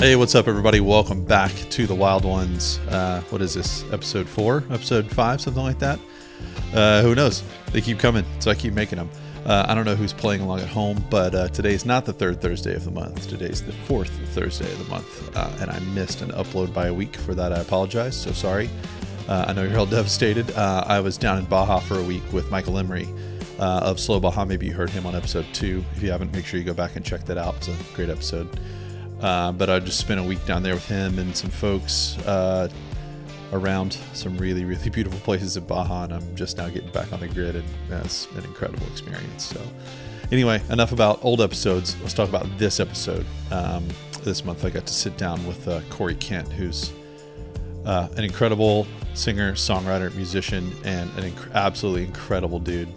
Hey, what's up, everybody? Welcome back to the Wild Ones. What is this? Episode 4? Episode 5? Something like that? Who knows? They keep coming, so I keep making them. I don't know who's playing along at home, but today's not the third Thursday of the month. Today's the fourth Thursday of the month, and I missed an upload by a week. For that, I apologize. So sorry. I know you're all devastated. I was down in Baja for a week with Michael Emery of Slow Baja. Maybe you heard him on episode 2. If you haven't, make sure you go back and check that out. It's a great episode. But I just spent a week down there with him and some folks around some really, really beautiful places in Baja, and I'm just now getting back on the grid, and that's an incredible experience. So anyway, enough about old episodes. Let's talk about this episode. This month I got to sit down with Corey Kent, who's an incredible singer, songwriter, musician, and an absolutely incredible dude.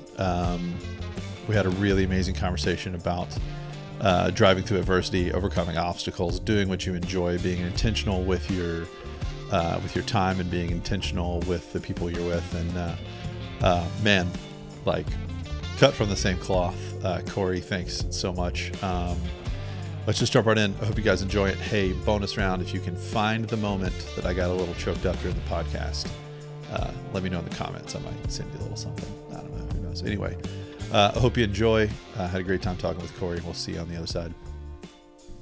We had a really amazing conversation about driving through adversity, overcoming obstacles, doing what you enjoy, being intentional with your time, and being intentional with the people you're with. And man, like, cut from the same cloth. Corey, thanks so much. Let's just jump right in. I hope you guys enjoy it. Hey, bonus round, if you can find the moment that I got a little choked up during the podcast, let me know in the comments. I might send you a little something. I don't know. Who knows? Anyway, I hope you enjoy. Had a great time talking with Corey. We'll see you on the other side.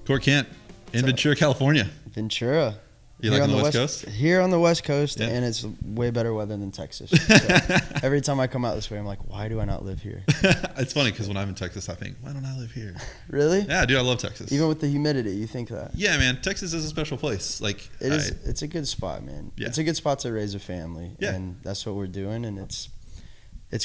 Corey Kent in Ventura, California. Ventura. You like on the West Coast? Here on the West Coast, Yeah. and it's way better weather than Texas. So every time I come out this way, I'm like, why do I not live here? It's funny because when I'm in Texas, I think, why don't I live here? Really? Yeah, dude, I love Texas. Even with the humidity, you think that? Yeah, man, Texas is a special place. Like, It is. It's a good spot, man. Yeah. It's a good spot to raise a family, Yeah. and that's what we're doing, and it's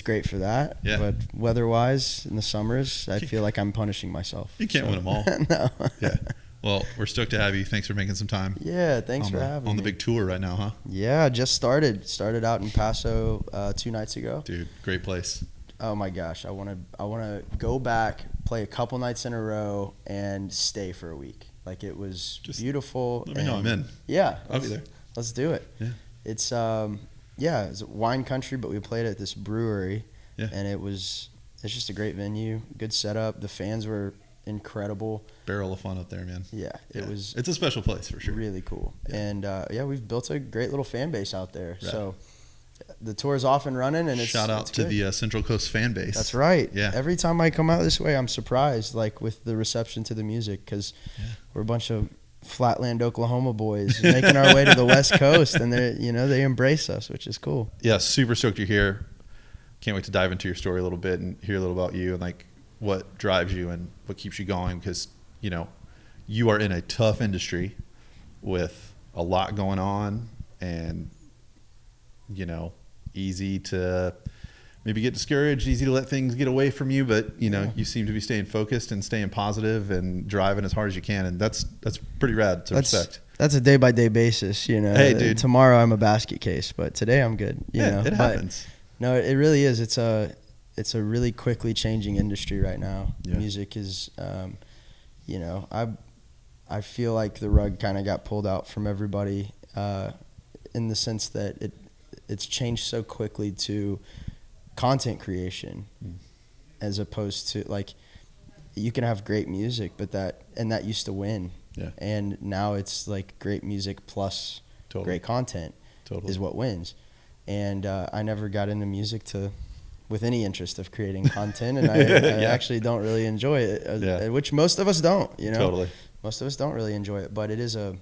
great for that. Yeah. But weather-wise, in the summers, I feel like I'm punishing myself. You can't win them all. No. Yeah. Well, we're stoked to have you. Thanks for making some time. Yeah, thanks for having me. On the big tour right now, huh? Yeah, just started out in Paso 2 nights ago. Dude, great place. Oh my gosh, I want to go back, play a couple nights in a row, and stay for a week. Like, it was just beautiful. Let me know I'm in. Yeah, I'll be there. Let's do it. Yeah. It's it's wine country, but we played at this brewery, Yeah. and it's just a great venue, good setup. The fans were incredible. Barrel of fun up there, man. Yeah, it's a special place for sure. Really cool. Yeah. And we've built a great little fan base out there. Right. So the tour is off and running, and shout out to the Central Coast fan base. That's right. Yeah. Every time I come out this way, I'm surprised, like, with the reception to the music, because we're a bunch of Flatland, Oklahoma boys making our way to the West Coast, and they embrace us, which is cool. Yeah, super stoked you're here. Can't wait to dive into your story a little bit and hear a little about you and like what drives you and what keeps you going, because you are in a tough industry with a lot going on, and easy to maybe get discouraged, easy to let things get away from you, but you seem to be staying focused and staying positive and driving as hard as you can, and that's pretty rad to respect. That's a day-by-day basis, Hey, dude. Tomorrow I'm a basket case, but today I'm good. It happens. No, it really is. It's a really quickly changing industry right now. Yeah. Music is, I feel like the rug kind of got pulled out from everybody, in the sense that it's changed so quickly to content creation, as opposed to, like, you can have great music, but that used to win. Yeah. And now it's like great music plus great content is what wins. And I never got into music with any interest of creating content, and I actually don't really enjoy it, which most of us don't. Totally. Most of us don't really enjoy it, but it's a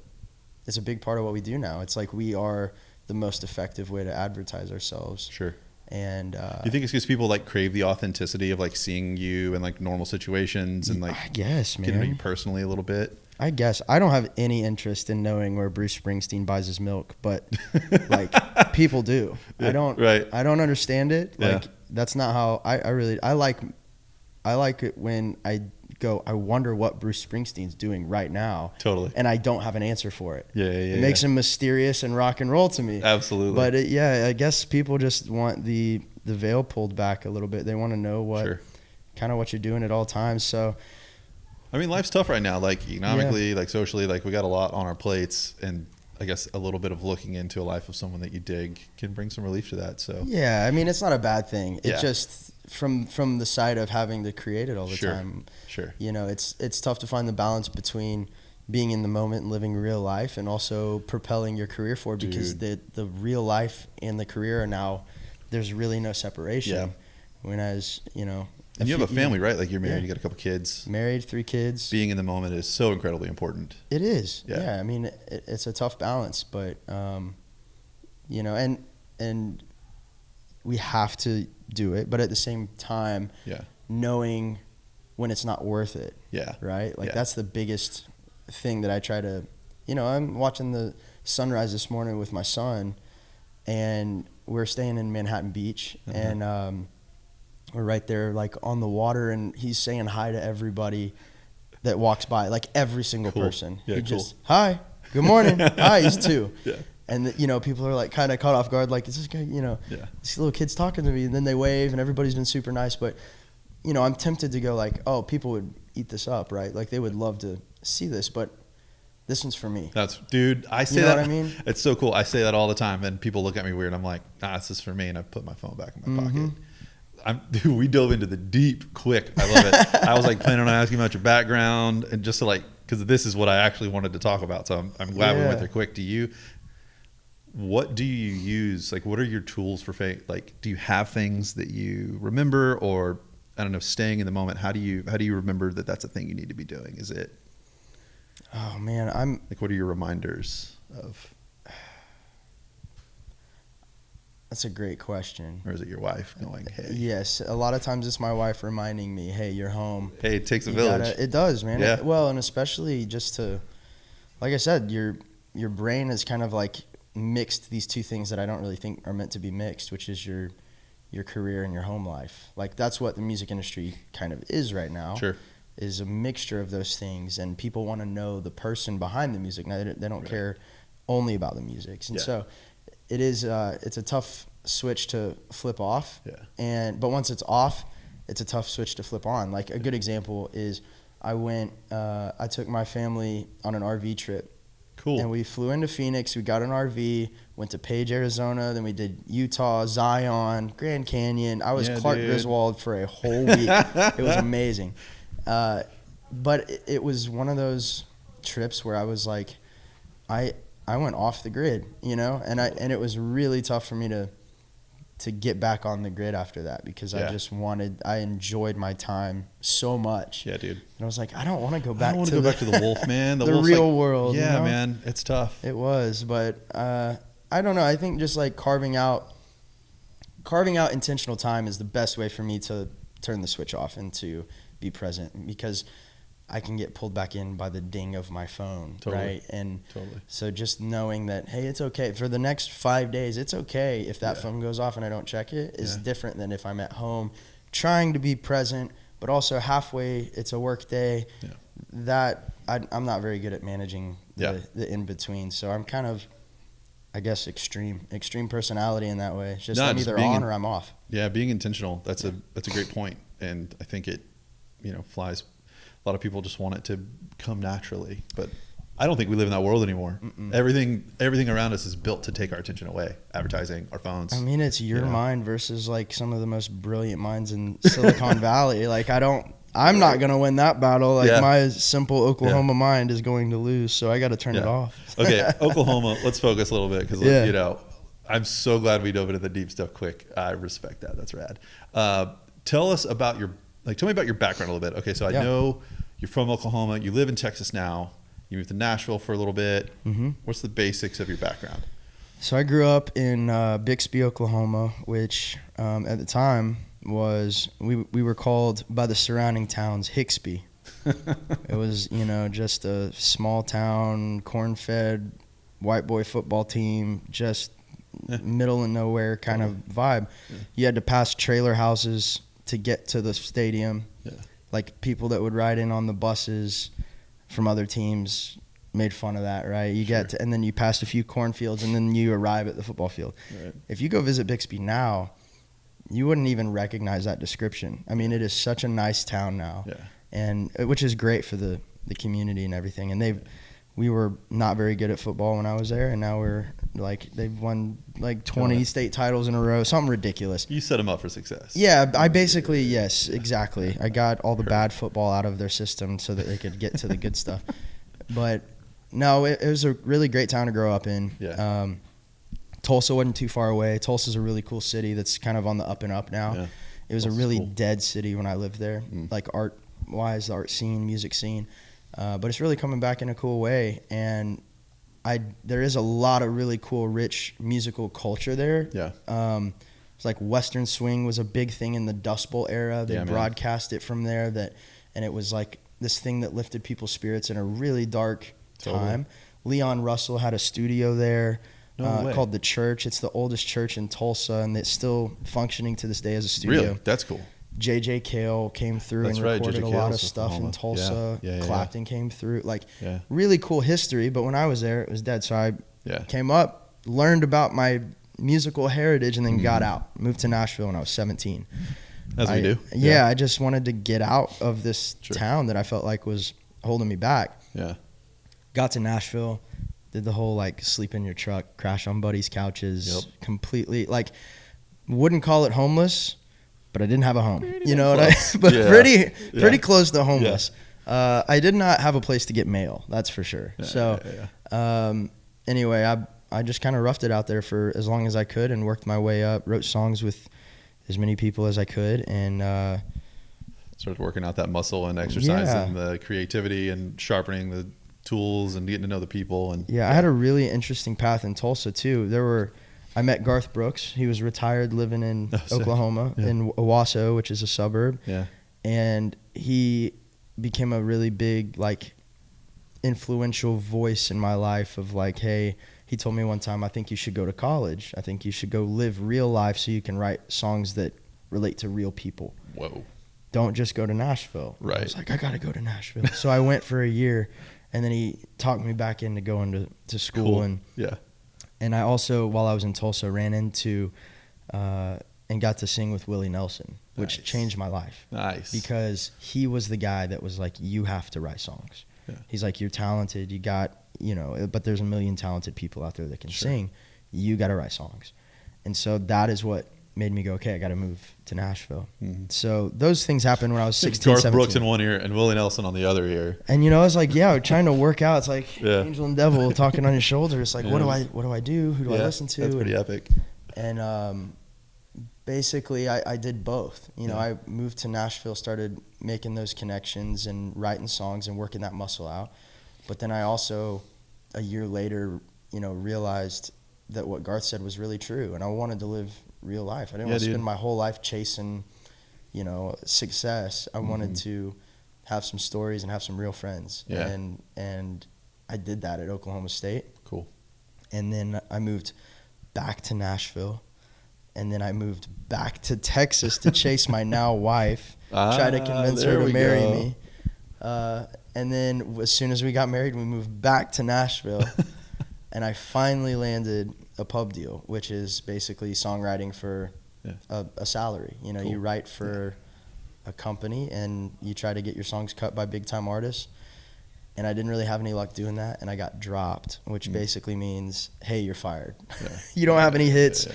big part of what we do now. It's like we are the most effective way to advertise ourselves. Sure. And you think it's because people like crave the authenticity of like seeing you in like normal situations and like, I guess, man, getting to know you personally a little bit? I guess I don't have any interest in knowing where Bruce Springsteen buys his milk, but like people do. Yeah, I don't. Right. I don't understand it. Yeah. Like, that's not how I like it when I go, I wonder what Bruce Springsteen's doing right now. Totally. And I don't have an answer for it. Yeah. It makes him mysterious and rock and roll to me. Absolutely. But I guess people just want the veil pulled back a little bit. They want to know kind of what you're doing at all times. So, I mean, life's tough right now, like economically, like socially, like we got a lot on our plates, and I guess a little bit of looking into a life of someone that you dig can bring some relief to that. So yeah, I mean, it's not a bad thing. It just from the side of having to create it all the time. Sure. You know, it's tough to find the balance between, being in the moment and living real life, and also propelling your career forward, because the real life and the career are now, there's really no separation. Yeah. Whereas, and you have a family, right? Like, you're married, you got a couple kids. Married, 3 kids. Being in the moment is so incredibly important. It is. Yeah. I mean, it's a tough balance, but, and we have to do it, but at the same time, knowing when it's not worth it. Yeah. Right? Like, that's the biggest thing that I try to, I'm watching the sunrise this morning with my son, and we're staying in Manhattan Beach, and we're right there, like, on the water, and he's saying hi to everybody that walks by, like, every single person. Yeah, he just, hi, good morning. Hi, he's 2. Yeah. And, people are, like, kind of caught off guard, like, is this guy, these little kids talking to me, and then they wave, and everybody's been super nice, but, I'm tempted to go, like, oh, people would eat this up, right? Like, they would love to see this, but this one's for me. Dude, I say that. What I mean? It's so cool. I say that all the time, and people look at me weird. I'm like, this is for me, and I put my phone back in my pocket. Dude, we dove into the deep quick. I love it. I was like planning on asking about your background, and just to, like, because this is what I actually wanted to talk about. So I'm glad we went there quick. What do you use? Like, what are your tools for like, do you have things that you remember, or, I don't know, staying in the moment? How do you remember that that's a thing you need to be doing? Is it? Oh man, like, what are your reminders of? That's a great question. Or is it your wife going, hey? Yes, a lot of times it's my wife reminding me, hey, you're home. Hey, it takes a village. It does, man. Yeah. And especially just to, like I said, your brain is kind of like mixed these 2 things that I don't really think are meant to be mixed, which is your career and your home life. Like, that's what the music industry kind of is right now. Sure. Is a mixture of those things, and people want to know the person behind the music. Now, they don't care only about the music. And so it is, it's a tough switch to flip off. Yeah. But once it's off, it's a tough switch to flip on. Like, a good example is I took my family on an RV trip. Cool. And we flew into Phoenix. We got an RV, went to Page, Arizona. Then we did Utah, Zion, Grand Canyon. I was Clark Griswold for a whole week. It was amazing. But it was one of those trips where I was like, I went off the grid, and it was really tough for me to get back on the grid after that, because I enjoyed my time so much. Yeah, dude. And I was like, I don't want to go back to the wolf, man. The real world. Yeah, man. It's tough. It was, but I don't know. I think just like carving out intentional time is the best way for me to turn the switch off and to be present, because I can get pulled back in by the ding of my phone, right? And so just knowing that, hey, it's okay for the next 5 days. It's okay if that phone goes off and I don't check it. Is different than if I'm at home trying to be present, but also halfway it's a work day. Yeah. That I'm not very good at managing the in between. So I'm kind of, I guess, extreme personality in that way. It's just I'm either on or I'm off. Yeah, being intentional. That's a great point, and I think it flies. A lot of people just want it to come naturally, but I don't think we live in that world anymore. Mm-mm. Everything around us is built to take our attention away. Advertising, our phones. I mean, it's your mind versus like some of the most brilliant minds in Silicon Valley. Like, I'm not going to win that battle. Like, my simple Oklahoma mind is going to lose, so I got to turn it off. Okay, Oklahoma, let's focus a little bit, because, I'm so glad we dove into the deep stuff quick. I respect that. That's rad. Tell me about your background a little bit. Okay, so I know you're from Oklahoma. You live in Texas now. You moved to Nashville for a little bit. Mm-hmm. What's the basics of your background? So I grew up in Bixby, Oklahoma, which at the time was, we were called by the surrounding towns Hixby. It was, just a small town, corn-fed, white boy football team, just middle of nowhere kind of vibe. Yeah. You had to pass trailer houses to get to the stadium. Yeah. Like, people that would ride in on the buses from other teams made fun of that, right? You get to, and then you passed a few cornfields, and then you arrive at the football field. Right. If you go visit Bixby now, you wouldn't even recognize that description. I mean, it is such a nice town now, and which is great for the community and everything. And we were not very good at football when I was there, and now we're like, they've won like 20 state titles in a row, something ridiculous. You set them up for success. Yeah, I basically, yes, exactly. I got all the bad football out of their system so that they could get to the good stuff. But no, it was a really great town to grow up in. Yeah. Tulsa wasn't too far away. Tulsa's a really cool city that's kind of on the up and up now. Yeah. It was Tulsa's a really cool. dead city when I lived there, like art-wise, the art scene, music scene. But it's really coming back in a cool way. And there is a lot of really cool, rich musical culture there. Yeah. It's like Western swing was a big thing in the Dust Bowl era. They Yeah, man. broadcast it from there, and it was like this thing that lifted people's spirits in a really dark time. Leon Russell had a studio there called The Church. It's the oldest church in Tulsa, and it's still functioning to this day as a studio. Really? That's cool. J.J. Cale came through That's and right, recorded J.J. a lot Cale's of stuff in Oklahoma. Tulsa. Yeah. Clapton came through. Like, Yeah. really cool history. But when I was there, it was dead. So I Yeah. came up, learned about my musical heritage, and then got out. Moved to Nashville when I was 17. As we do. Yeah, I just wanted to get out of this town that I felt like was holding me back. Yeah. Got to Nashville, did the whole like sleep in your truck, crash on buddies' couches, completely like wouldn't call it homeless, but I didn't have a home. You know what but pretty close to homeless. Yeah. I did not have a place to get mail, that's for sure. Anyway, I just kind of roughed it out there for as long as I could and worked my way up, wrote songs with as many people as I could, and started working out that muscle and exercising the creativity and sharpening the tools and getting to know the people. And I had a really interesting path in Tulsa too. I met Garth Brooks. He was retired, living in Oklahoma, in Owasso, which is a suburb. Yeah. And he became a really big, like, influential voice in my life of like, hey, he told me one time, I think you should go to college. I think you should go live real life so you can write songs that relate to real people. Whoa. Don't just go to Nashville. Right. I was like, I got to go to Nashville. So I went for a year, and then he talked me back into going to school. Cool. And I also, while I was in Tulsa, ran into and got to sing with Willie Nelson, which changed my life. Nice. Because he was the guy that was like, you have to write songs. Yeah. He's like, you're talented. You got, but there's a million talented people out there that can sing. You got to write songs. And so that is what made me go, okay, I got to move to Nashville. Mm-hmm. So those things happened when I was 16, Garth 17. Brooks in one ear and Willie Nelson on the other ear. And I was like, trying to work out. It's like angel and devil talking on your shoulder. It's like, what do I do? Who do I listen to? That's pretty epic. And basically, I did both. I moved to Nashville, started making those connections and writing songs and working that muscle out. But then I also, a year later, realized that what Garth said was really true, and I wanted to live real life. I didn't want to spend my whole life chasing, success. I wanted to have some stories and have some real friends. Yeah. And I did that at Oklahoma State. Cool. And then I moved back to Nashville, and then I moved back to Texas to chase my now wife, try to convince her to marry me. And then as soon as we got married, we moved back to Nashville. And I finally landed a pub deal, which is basically songwriting for a salary. Cool. You write for a company, and you try to get your songs cut by big-time artists. And I didn't really have any luck doing that, and I got dropped, which basically means, hey, you're fired. Yeah. You don't have any hits,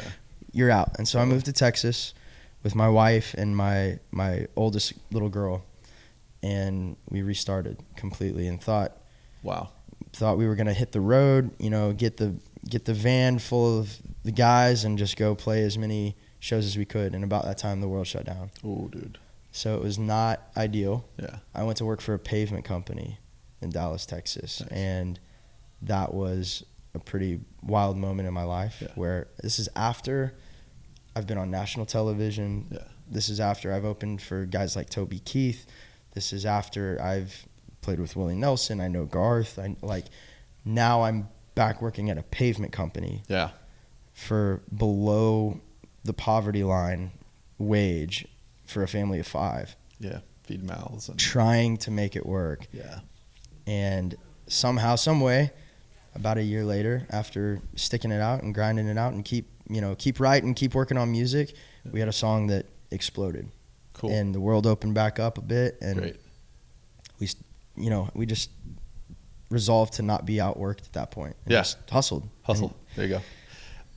you're out. And so I moved to Texas with my wife and my oldest little girl, and we restarted completely and thought we were going to hit the road, get the van full of the guys and just go play as many shows as we could. And about that time, the world shut down. Oh, dude. So it was not ideal. Yeah. I went to work for a pavement company in Dallas, Texas. Nice. And that was a pretty wild moment in my life where this is after I've been on national television. Yeah. This is after I've opened for guys like Toby Keith. This is after I've played with Willie Nelson. I know Garth. Now I'm back working at a pavement company. Yeah. For below the poverty line wage for a family of 5. Yeah. Feed mouths. And trying to make it work. Yeah. And somehow, some way, about a year later, after sticking it out and grinding it out and keep writing, keep working on music, we had a song that exploded. Cool. And the world opened back up a bit, and great. We just resolved to not be outworked at that point. And just hustled. And there you go.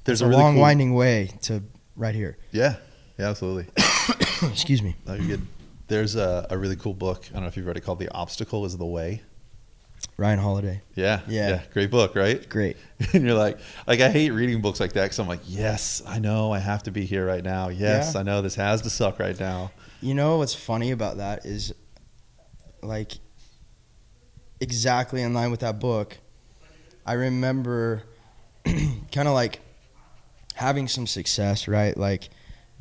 There's a really long, winding way to right here. Yeah. Yeah, absolutely. Excuse me. No, you're good. There's a really cool book. I don't know if you've read it, called The Obstacle is the Way. Ryan Holiday. Yeah. Great book, right? Great. And you're like I hate reading books like that because I'm like, yes, I know I have to be here right now. Yes, Yeah. I know this has to suck right now. You know what's funny about that is, like, exactly in line with that book, I remember kind of like having some success, right? Like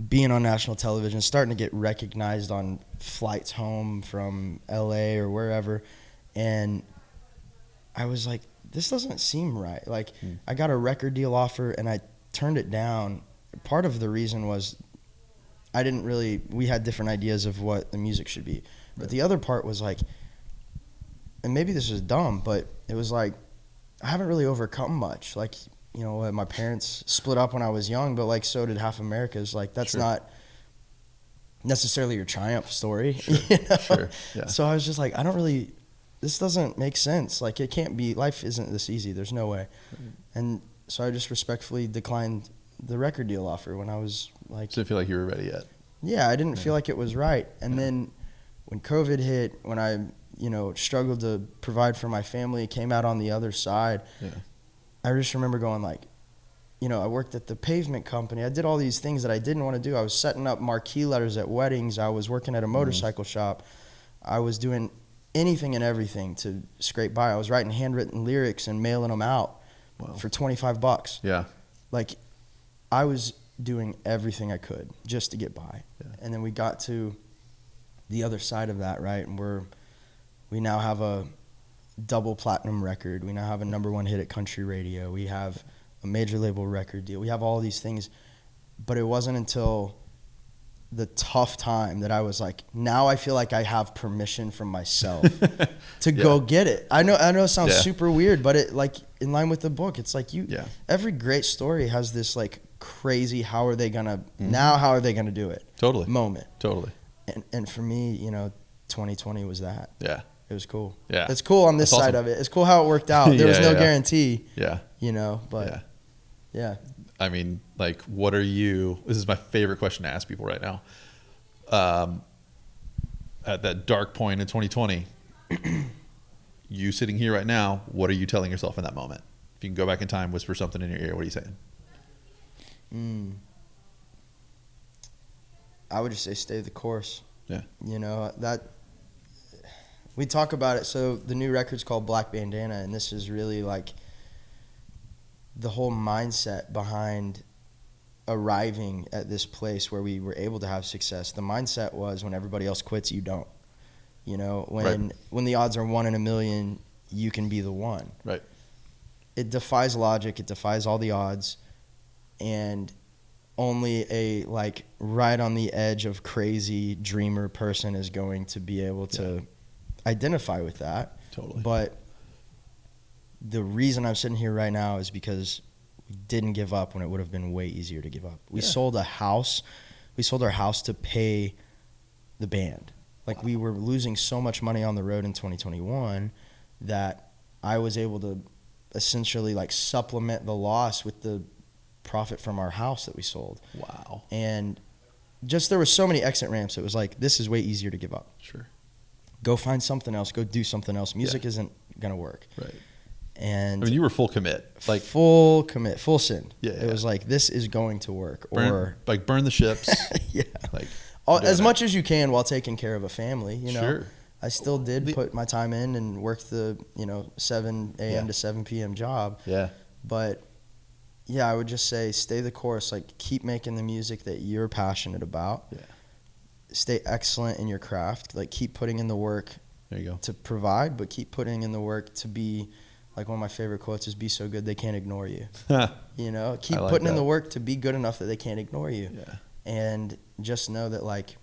being on national television, starting to get recognized on flights home from LA or wherever. And I was like, this doesn't seem right. Like, I got a record deal offer and I turned it down. Part of the reason was we had different ideas of what the music should be. But the other part was like, and maybe this is dumb, but it was like, I haven't really overcome much. Like, you know, my parents split up when I was young, but like so did half America's. Like, that's not necessarily your triumph story. Sure. You know? Sure. Yeah. So I was just like, this doesn't make sense. Like, it can't be, life isn't this easy. There's no way. And so I just respectfully declined the record deal offer when I was like, Didn't feel like you were ready yet. Yeah, I didn't feel like it was right. And then when COVID hit, when I, you know, struggled to provide for my family, came out on the other side, I just remember going like, you know, I worked at the pavement company. I did all these things that I didn't want to do. I was setting up marquee letters at weddings. I was working at a motorcycle shop. I was doing anything and everything to scrape by. I was writing handwritten lyrics and mailing them out for $25. Yeah. Like, I was doing everything I could just to get by. And then we got to the other side of that, right? And we now have a double platinum record. We now have a #1 hit at country radio. We have a major label record deal. We have all these things. But it wasn't until the tough time that I was like, now I feel like I have permission from myself to go get it. I know it sounds super weird, but it, like, in line with the book, it's like every great story has this like crazy, how are they gonna do it? Totally. Moment. Totally. And for me, you know, 2020 was that. Yeah. It was cool. Yeah. It's cool on this That's side awesome. of it. It's cool how it worked out. There was no guarantee. Yeah. You know, but yeah. I mean, like, this is my favorite question to ask people right now. At that dark point in 2020, you sitting here right now, what are you telling yourself in that moment? If you can go back in time, whisper something in your ear, what are you saying? I would just say stay the course. Yeah. You know, that we talk about it. So the new record's called Black Bandana, and this is really like the whole mindset behind arriving at this place where we were able to have success. The mindset was, when everybody else quits, you don't. You know, when the odds are 1 in a million, you can be the one. Right. It defies logic. It defies all the odds. And only a, like, right on the edge of crazy dreamer person is going to be able to identify with that. Totally. But the reason I'm sitting here right now is because we didn't give up when it would have been way easier to give up. We sold a house. We sold our house to pay the band. Like, we were losing so much money on the road in 2021 that I was able to essentially, like, supplement the loss with the profit from our house that we sold. Wow. And just, there were so many exit ramps. It was like, this is way easier to give up. Sure. Go find something else. Go do something else. Music isn't going to work. Right. And I mean, you were full commit. Like, full commit, full sin. Yeah. It was like, this is going to work. Burn the ships. Yeah. Like, as much as you can while taking care of a family, you know. Sure. I still did put my time in and work the, 7 a.m. to 7 p.m. job. Yeah. But yeah, I would just say stay the course. Like, keep making the music that you're passionate about. Yeah. Stay excellent in your craft. Like, keep putting in the work. There you go. To provide, but keep putting in the work to be, like, one of my favorite quotes is, be so good they can't ignore you. Keep putting in the work to be good enough that they can't ignore you. Yeah. And just know that, like,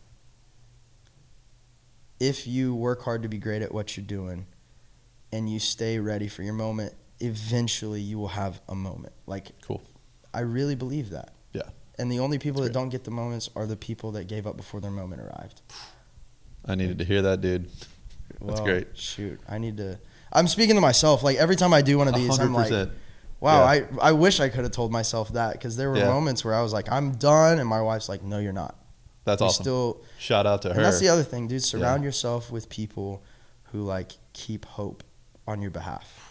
if you work hard to be great at what you're doing and you stay ready for your moment, eventually you will have a moment. Like, cool. I really believe that. Yeah. And the only people that don't get the moments are the people that gave up before their moment arrived. I needed to hear that, dude. That's great. Shoot, I'm speaking to myself. Like, every time I do one of these, 100%. I'm like, wow, I wish I could have told myself that, because there were moments where I was like, I'm done, and my wife's like, no, you're not. That's awesome. Shout out to her. And that's the other thing, dude. Surround yourself with people who, like, keep hope on your behalf.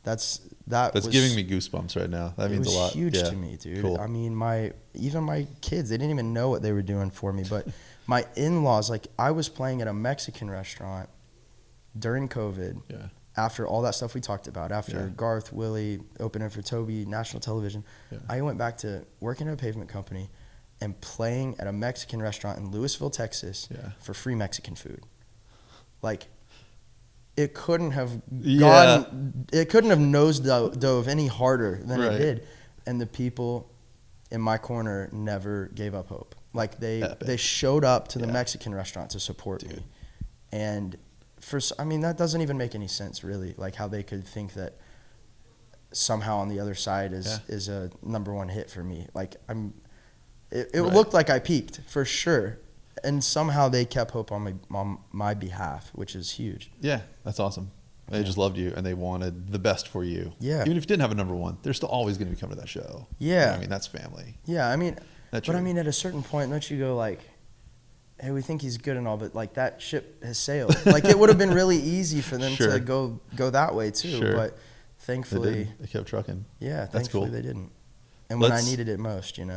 That's giving me goosebumps right now. That means a lot. It was huge to me, dude. Cool. I mean, even my kids, they didn't even know what they were doing for me. But my in-laws, like, I was playing at a Mexican restaurant during COVID. Yeah. After all that stuff we talked about, after Garth, Willie, opening for Toby, national television, I went back to working at a pavement company and playing at a Mexican restaurant in Lewisville, Texas, for free Mexican food. Like, it couldn't have it couldn't have dove any harder than it did. And the people in my corner never gave up hope. Like, they showed up to the Mexican restaurant to support me. And that doesn't even make any sense, really. Like, how they could think that somehow on the other side is a number one hit for me. Like, it looked like I peaked for sure. And somehow they kept hope on my behalf, which is huge. Yeah, that's awesome. They just loved you, and they wanted the best for you. Yeah. Even if you didn't have a number one, they're still always going to be coming to that show. Yeah. I mean, that's family. Yeah, I mean, at a certain point, don't you go like, hey, we think he's good and all, but like that ship has sailed. Like, it would have been really easy for them to go that way too. But thankfully, they kept trucking. Yeah, that's thankfully cool. They didn't. And when I needed it most, when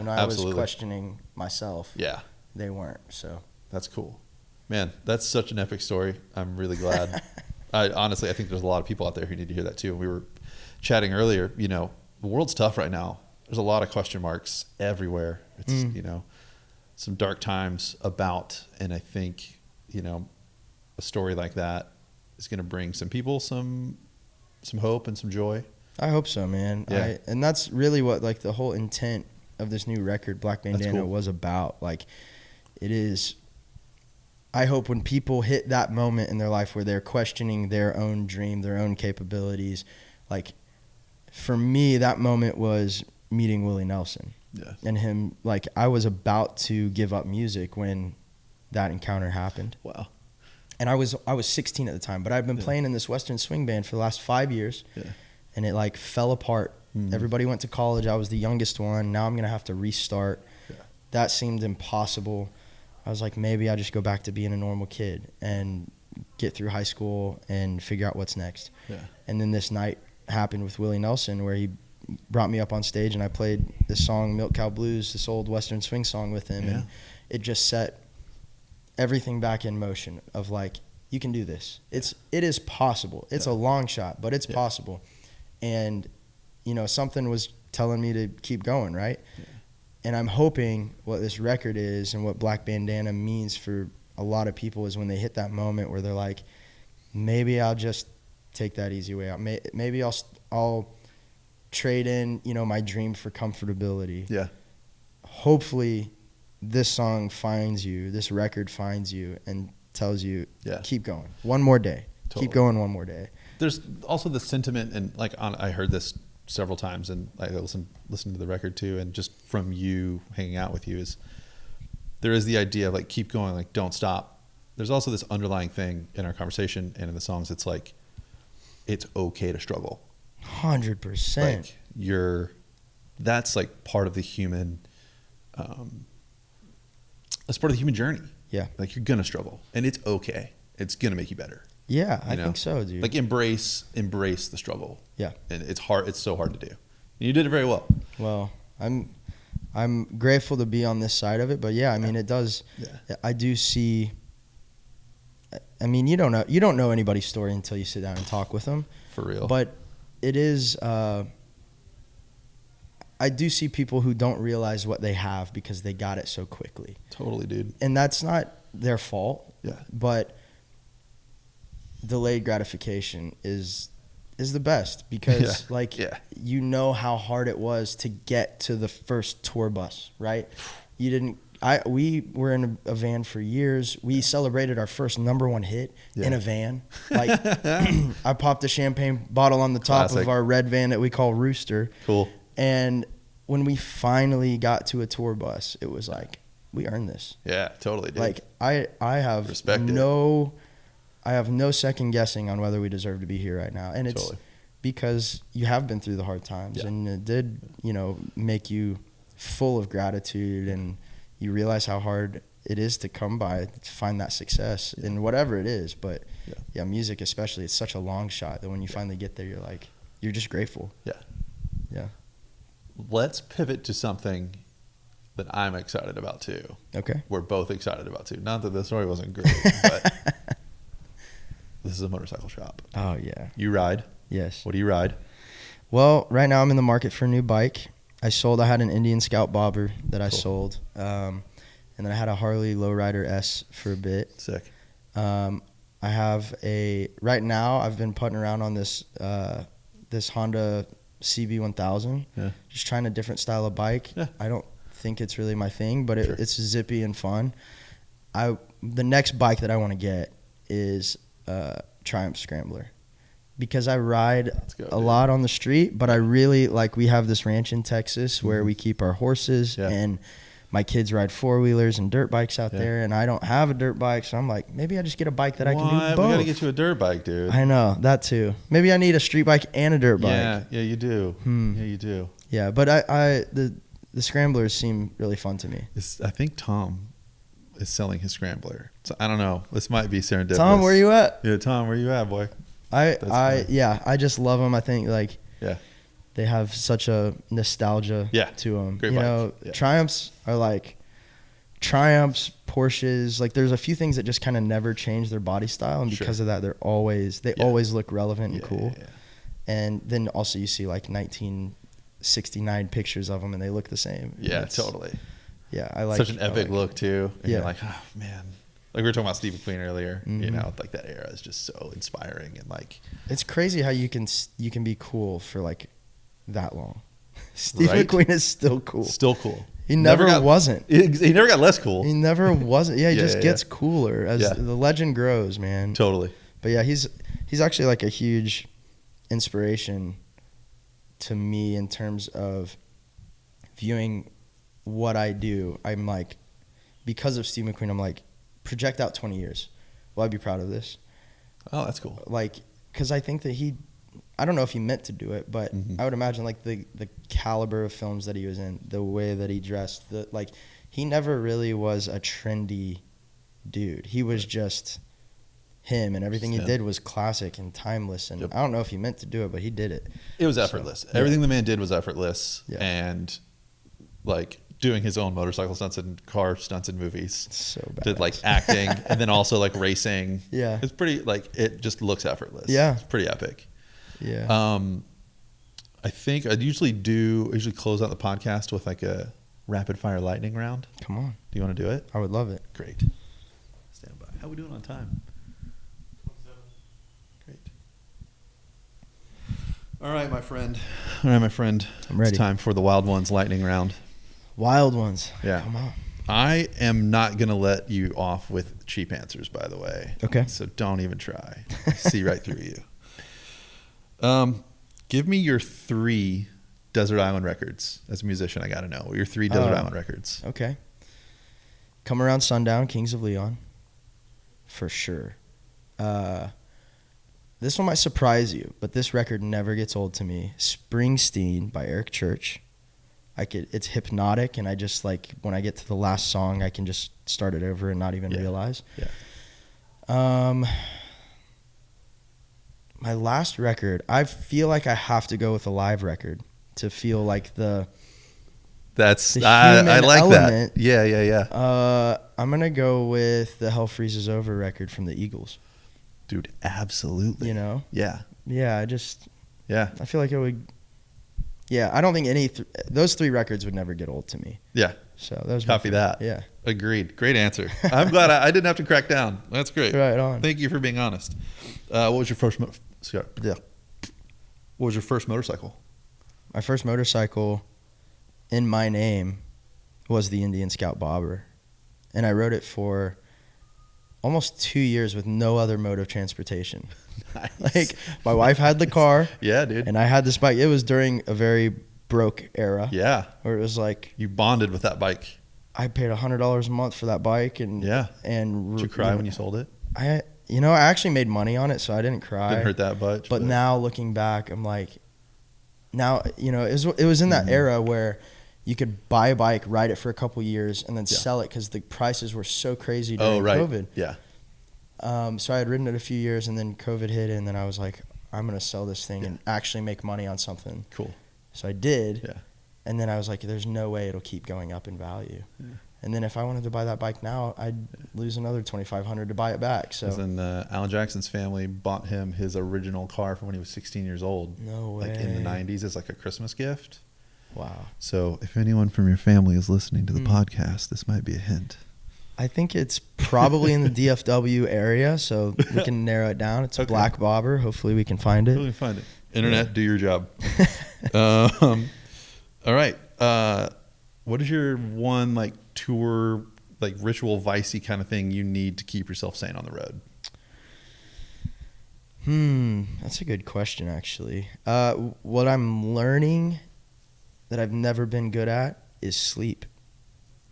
I was questioning myself. Yeah. They weren't, so. That's cool. Man, that's such an epic story. I'm really glad. Honestly, I think there's a lot of people out there who need to hear that too. And we were chatting earlier, the world's tough right now. There's a lot of question marks everywhere. It's, some dark times about, and I think, a story like that is going to bring some people some hope and some joy. I hope so, man. Yeah. And that's really what, like, the whole intent of this new record, Black Bandana, was about. Like, it is, I hope when people hit that moment in their life where they're questioning their own dream, their own capabilities, like, for me, that moment was meeting Willie Nelson. Yeah. And him, like, I was about to give up music when that encounter happened. Wow. And I was 16 at the time, but I've been playing in this Western swing band for the last 5 years. Yeah. And it, like, fell apart. Everybody went to college. I was the youngest one. Now I'm going to have to restart. Yeah. That seemed impossible. I was like, maybe I just go back to being a normal kid and get through high school and figure out what's next. Yeah. And then this night happened with Willie Nelson, where he brought me up on stage and I played this song, Milk Cow Blues, this old Western swing song with him. Yeah. And it just set everything back in motion of, like, you can do this. It is possible. It's a long shot, but it's possible. And, something was telling me to keep going, right? Yeah. And I'm hoping what this record is and what Black Bandana means for a lot of people is when they hit that moment where they're like, maybe I'll just take that easy way out. Maybe I'll trade in, my dream for comfortability. Yeah. Hopefully this song finds you, this record finds you and tells you, keep going. One more day. Totally. Keep going one more day. There's also the sentiment, and like I heard this several times, and I listened to the record too, and just from you hanging out with you, is there is the idea of, like, keep going, like, don't stop. There's also this underlying thing in our conversation and in the songs. It's like, it's okay to struggle. 100%. Like, that's like part of the human, that's part of the human journey. Yeah. Like, you're gonna struggle, and it's okay. It's gonna make you better. Yeah, I think so, dude. Like, embrace the struggle. Yeah. And it's hard. It's so hard to do. And you did it very well. Well, I'm grateful to be on this side of it, but I mean, it does. Yeah. I do see. I mean, you don't know anybody's story until you sit down and talk with them. For real. But it is. I do see people who don't realize what they have because they got it so quickly. Totally, dude. And that's not their fault. Yeah. But delayed gratification is the best because you know how hard it was to get to the first tour bus, right? We were in a van for years. We celebrated our first number one hit in a van. Like, I popped a champagne bottle on the top of our red van that we call Rooster. Cool. And when we finally got to a tour bus, it was like, we earned this. Yeah, totally, dude. Like, I have I have no second guessing on whether we deserve to be here right now. And it's because you have been through the hard times and it did, make you full of gratitude and you realize how hard it is to come by, to find that success in whatever it is. But yeah, music especially, it's such a long shot that when you finally get there, you're just grateful. Yeah. Let's pivot to something that I'm excited about too. Okay. We're both excited about too. Not that the story wasn't great, but this is a motorcycle shop. Oh yeah. You ride? Yes. What do you ride? Well, right now I'm in the market for a new bike. I had an Indian Scout Bobber that I sold. And then I had a Harley Lowrider S for a bit. Sick. I have right now I've been putting around on this Honda CB1000. Yeah. Just trying a different style of bike. Yeah. I don't think it's really my thing, but it's zippy and fun. The next bike that I want to get is Triumph Scrambler, because I ride a lot on the street, but I really we have this ranch in Texas where we keep our horses, and my kids ride 4-wheelers and dirt bikes out there, and I don't have a dirt bike, so I'm like, maybe I just get a bike that I can do both. We gotta get you a dirt bike, dude. I know, that too. Maybe I need a street bike and a dirt bike. Yeah, you do. Yeah, you do. Yeah, but the Scramblers seem really fun to me. I think Tom is selling his Scrambler. So I don't know. This might be serendipitous. Tom, where you at? Yeah, Tom, where you at, boy? I just love them. I think they have such a nostalgia to them. Great bike. Triumphs are Triumphs, Porsches. There's a few things that just kind of never change their body style, and because of that, they always look relevant and cool. Yeah. And then also you see 1969 pictures of them, and they look the same. Yeah, totally. Yeah, such an epic look too. And you're like, oh man. We were talking about Steve McQueen earlier. Mm-hmm. That era is just so inspiring, and it's crazy how you can be cool for that long. Steve McQueen is still cool. Still cool. He never wasn't. He never got less cool. He never wasn't. Yeah, he just gets cooler as the legend grows, man. Totally. But yeah, he's actually a huge inspiration to me in terms of viewing what I do. I'm because of Steve McQueen, I'm project out 20 years. Will I be proud of this? Oh, that's cool. Because I think that I don't know if he meant to do it, but I would imagine the caliber of films that he was in, the way that he dressed, he never really was a trendy dude. He was just him, and everything he did was classic and timeless. And I don't know if he meant to do it, but he did it. It was effortless. Everything the man did was effortless, and doing his own motorcycle stunts and car stunts in movies. So bad. Did acting and then also racing. Yeah. It's pretty it just looks effortless. Yeah. It's pretty epic. Yeah. I think I usually close out the podcast with a rapid fire lightning round. Come on. Do you want to do it? I would love it. Great. Stand by. How are we doing on time? 27. Great. All right, my friend. I'm ready. It's time for the Wild Ones lightning round. Wild ones. Yeah. Come on. I am not going to let you off with cheap answers, by the way. Okay. So don't even try. I see right through you. Give me your 3 Desert Island records. As a musician, I got to know. Your 3 Desert Island records. Okay. Come Around Sundown, Kings of Leon. For sure. This one might surprise you, but this record never gets old to me. Springsteen by Eric Church. It's hypnotic, and I just when I get to the last song, I can just start it over and not even realize. Yeah. My last record, I feel like I have to go with a live record to feel I like element. that. Yeah. I'm gonna go with the Hell Freezes Over record from the Eagles. Dude, absolutely. Yeah. I feel like it would. Yeah, I don't think those 3 records would never get old to me. Yeah. So those. Copy that. Yeah. Agreed. Great answer. I'm glad I didn't have to crack down. That's great. Right on. Thank you for being honest. What was your first? What was your first motorcycle? My first motorcycle, in my name, was the Indian Scout Bobber, and I rode it for almost 2 years with no other mode of transportation. Nice. My wife had the car. Yeah, dude. And I had this bike. It was during a very broke era. Yeah. Where it was you bonded with that bike. I paid $100 a month for that bike, and Did you cry when you sold it? I actually made money on it, so I didn't cry. Didn't hurt that much. But now looking back, I'm it was in that era where you could buy a bike, ride it for a couple years, and then sell it because the prices were so crazy during COVID. Yeah. So I had ridden it a few years, and then COVID hit, and then I was like, I'm going to sell this thing and actually make money on something. Cool. So I did. Yeah. And then I was like, there's no way it'll keep going up in value. Yeah. And then if I wanted to buy that bike now, I'd lose another $2,500 to buy it back. So then Alan Jackson's family bought him his original car from when he was 16 years old. No way. Like in the 90s as like a Christmas gift. Wow. So if anyone from your family is listening to the podcast, this might be a hint. I think it's probably in the DFW area, so we can narrow it down. It's a black bobber. Hopefully we can find it. Hopefully we can find it. Internet, do your job. All right. What is your one like tour, like ritual, vicey kind of thing you need to keep yourself sane on the road? That's a good question, actually. What I'm learning that I've never been good at is sleep.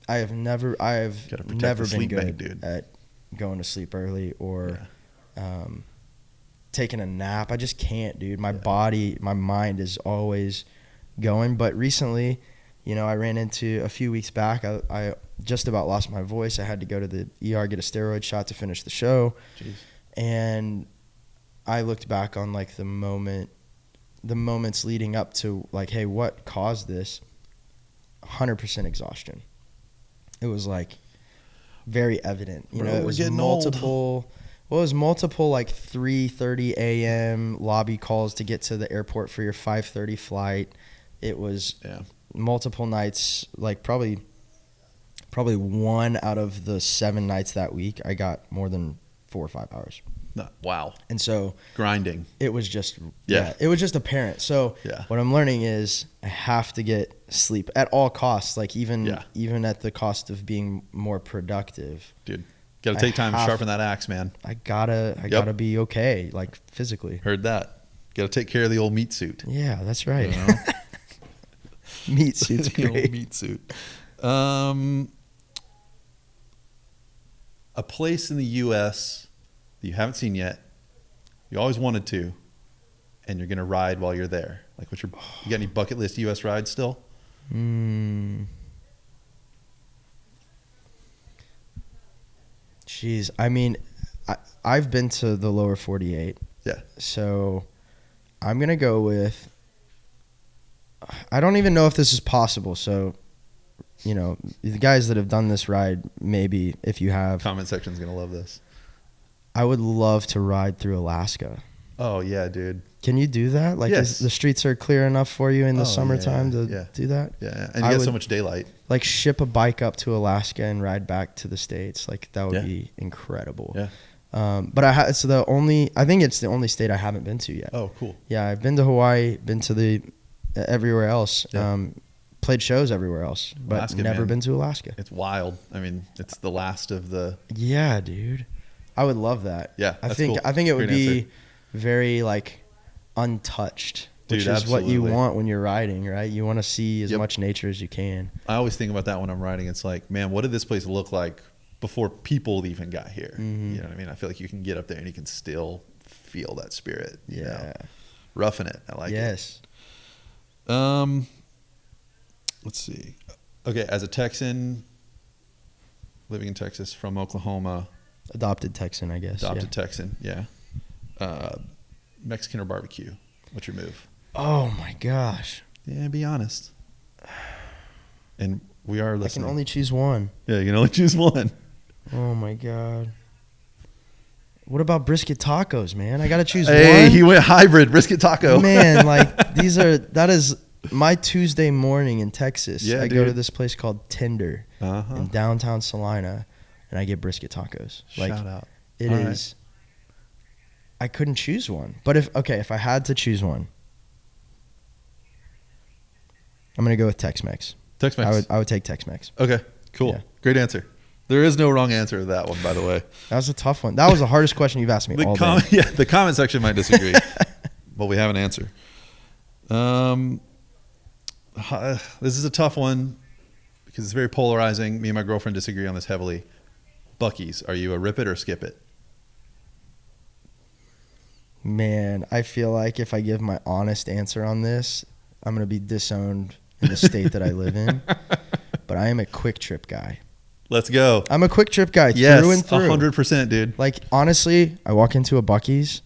I have never been good at going to sleep early or taking a nap. I just can't, dude. My body, my mind is always going. But recently, I ran into a few weeks back, I just about lost my voice. I had to go to the ER, get a steroid shot to finish the show. Jeez. And I looked back on like the moments leading up to like, hey, what caused this? 100% exhaustion. It was like very evident. It was multiple. Well, it was multiple like 3:30 a.m. lobby calls to get to the airport for your 5:30 flight. It was multiple nights, like probably 1 out of the 7 nights that week, I got more than 4 or 5 hours. Wow. And so grinding. It was just it was just apparent. So what I'm learning is I have to get sleep at all costs, like even at the cost of being more productive. Dude, got to take time to sharpen that axe, man. I gotta be okay, like physically. Heard that. Got to take care of the old meat suit. Yeah, that's right. Meat suit's great. The old meat suit. A place in the U.S. that you haven't seen yet, you always wanted to, and you're going to ride while you're there. Like, you got any bucket list U.S. rides still? Jeez, I mean, I've been to the lower 48. Yeah. So I'm going to go with, I don't even know if this is possible. So, the guys that have done this ride, maybe if you have. Comment section's going to love this. I would love to ride through Alaska. Oh, yeah, dude. Can you do that? Like, the streets are clear enough for you in the summertime to do that? Yeah, and you get so much daylight. Like, ship a bike up to Alaska and ride back to the States. Like, that would be incredible. Yeah. But I think it's the only state I haven't been to yet. Oh, cool. Yeah, I've been to Hawaii, been to everywhere else. Yeah. Played shows everywhere else, but Alaska, never been to Alaska. It's wild. I mean, it's the last of the. Yeah, dude. I would love that. Yeah, I think it would be very like untouched, which is what you want when you're riding, right? You want to see as much nature as you can. I always think about that when I'm riding. It's like, man, what did this place look like before people even got here? Mm-hmm. You know what I mean? I feel like you can get up there and you can still feel that spirit. You know? Roughing it. I like it. Yes. Let's see. Okay, as a Texan, living in Texas from Oklahoma. Adopted Texan, I guess. Adopted Texan, yeah. Mexican or barbecue? What's your move? Oh, my gosh. Yeah, be honest. And we are listening. I can only choose one. Yeah, you can only choose one. Oh, my God. What about brisket tacos, man? I got to choose one. Hey, he went hybrid, brisket taco. Man, like, that is my Tuesday morning in Texas. Yeah, I go to this place called Tinder in downtown Salina, and I get brisket tacos. Like, shout out. It is. I couldn't choose one. But if I had to choose one, I'm going to go with Tex-Mex. Tex-Mex. I would take Tex-Mex. Okay, cool. Yeah. Great answer. There is no wrong answer to that one, by the way. That was a tough one. That was the hardest question you've asked me all day. Yeah, the comment section might disagree, but we have an answer. This is a tough one because it's very polarizing. Me and my girlfriend disagree on this heavily. Buc-ee's, are you a rip it or skip it? Man, I feel like if I give my honest answer on this, I'm going to be disowned in the state that I live in, but I am a Quick Trip guy. Let's go. I'm a Quick Trip guy Yes, through and through. 100%, dude. Like, honestly, I walk into a Buc-ee's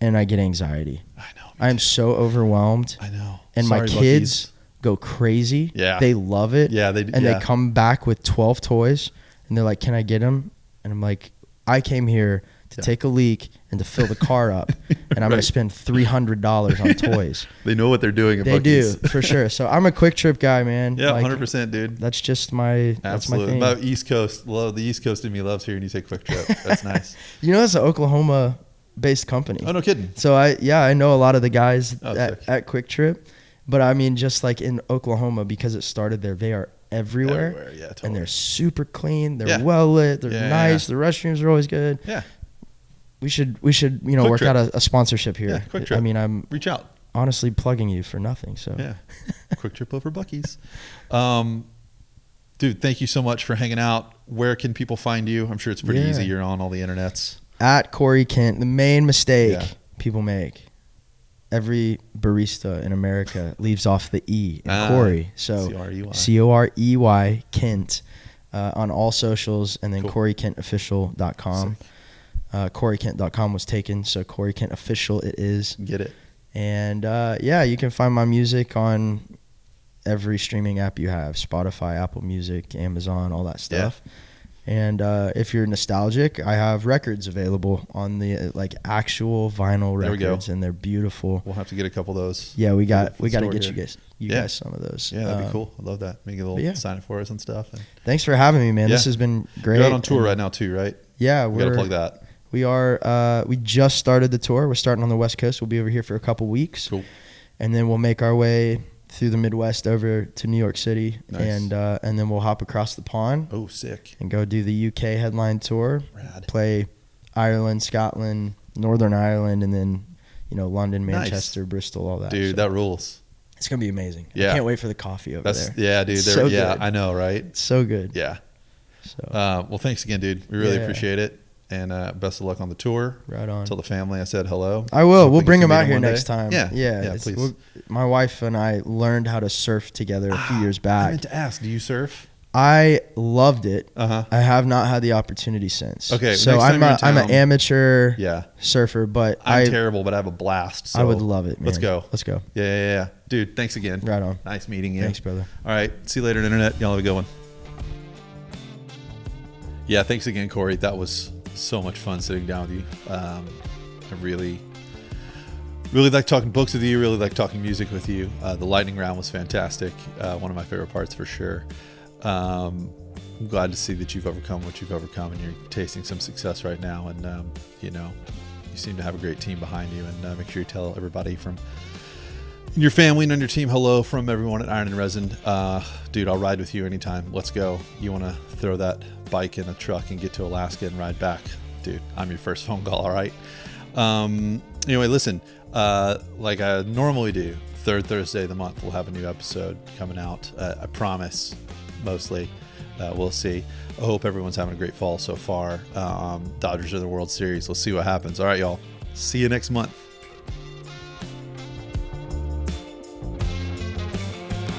and I get anxiety. I know. I am so overwhelmed. I know. And Sorry, my kids Buc-ee's. go crazy. Yeah. They love it. Yeah, they do. And Yeah. they come back with 12 toys and they're like, can I get them? And I'm like, I came here to take a leak and to fill the car up, and I'm going to spend $300 on toys. They know what they're doing at They Buc-ee's. do, for sure. So I'm a Quick Trip guy, man. Yeah, Like, 100%, dude. That's just my That's my Absolutely. thing. About East Coast. Love the East Coast in me loves hearing you say Quick Trip. That's nice. You know, it's an Oklahoma-based company. Oh, no kidding. So I know a lot of the guys sick. at Quick Trip, but I mean, just like in Oklahoma, because it started there, they are everywhere. Yeah, totally. And they're super clean. They're Yeah. well lit. They're Yeah, nice. The restrooms are always good. Yeah. We should Quick work Trip. out a sponsorship here. Yeah, Quick Trip. I mean, I'm Reach out. honestly plugging you for nothing. So Yeah. Quick Trip over Buc-ee's. Dude, thank you so much for hanging out. Where can people find you? I'm sure it's pretty Yeah. easy. You're on all the internets. At Corey Kent, the main mistake Yeah. people make. Every barista in America leaves off the E in Corey. So C-O-R-E-Y. C-O-R-E-Y Kent on all socials, and then Cool. CoreyKentOfficial.com. CoreyKent.com was taken, so Corey Kent Official it is. Get it. And yeah, you can find my music on every streaming app you have: Spotify, Apple Music, Amazon, all that stuff. And if you're nostalgic, I have records available on the like actual vinyl There we go. records, and they're beautiful. We'll have to get a couple of those. Yeah, we got to Store get here. you Yeah. guys some of those. Yeah, that'd be cool. I love that. Make a little yeah. sign it for us and stuff. And Thanks for having me, man. Yeah. This has been great. you're out on tour And right now too, right? Yeah, We gotta plug that. We are. We just started the tour. We're starting on the West Coast. We'll be over here for a couple weeks, Cool. and then we'll make our way through the Midwest over to New York City, Nice. and then we'll hop across the pond Oh, sick. and go do the UK headline tour. Rad. Play Ireland, Scotland, Northern Ireland, and then London, Nice. Bristol, Bristol, all that. Dude, So that rules. it's gonna be amazing. Yeah. I can't wait for the coffee over there. Yeah, dude. So Yeah, good. I know, right? It's so good. Yeah. So Well, thanks again, dude. We really Yeah. appreciate it. And best of luck on the tour. right on. Tell the family I said hello. I will. Hopefully We'll bring get to them meet out here one day. next time. Yeah. Yeah. Yeah, please. My wife and I learned how to surf together a few years I back. meant to ask, do you surf? I loved it. Uh-huh. I have not had the opportunity since. Okay, So next time you're in I'm an town- amateur Yeah. surfer, but I'm terrible, but I have a blast. So I would love it, man. Let's go. Let's go. Yeah. Dude, thanks again. Right on. Nice meeting you. Thanks, brother. All right. See you later, Internet. Y'all have a good one. Yeah, thanks again, Corey. That was so much fun sitting down with you. I really like talking books with you. Really like talking music with you. The lightning round was fantastic. One of my favorite parts for sure. I'm glad to see that you've overcome what you've overcome, and you're tasting some success right now. And you seem to have a great team behind you. And make sure you tell everybody from your family and on your team hello from everyone at Iron and Resin. Dude, I'll ride with you anytime. Let's go. You want to throw that bike in a truck and get to Alaska and ride back? Dude, I'm your first phone call, all right? Anyway, listen, like I normally do, third Thursday of the month, we'll have a new episode coming out. I promise, mostly. We'll see. I hope everyone's having a great fall so far. Dodgers are in the World Series. Let's see what happens. All right, y'all. See you next month.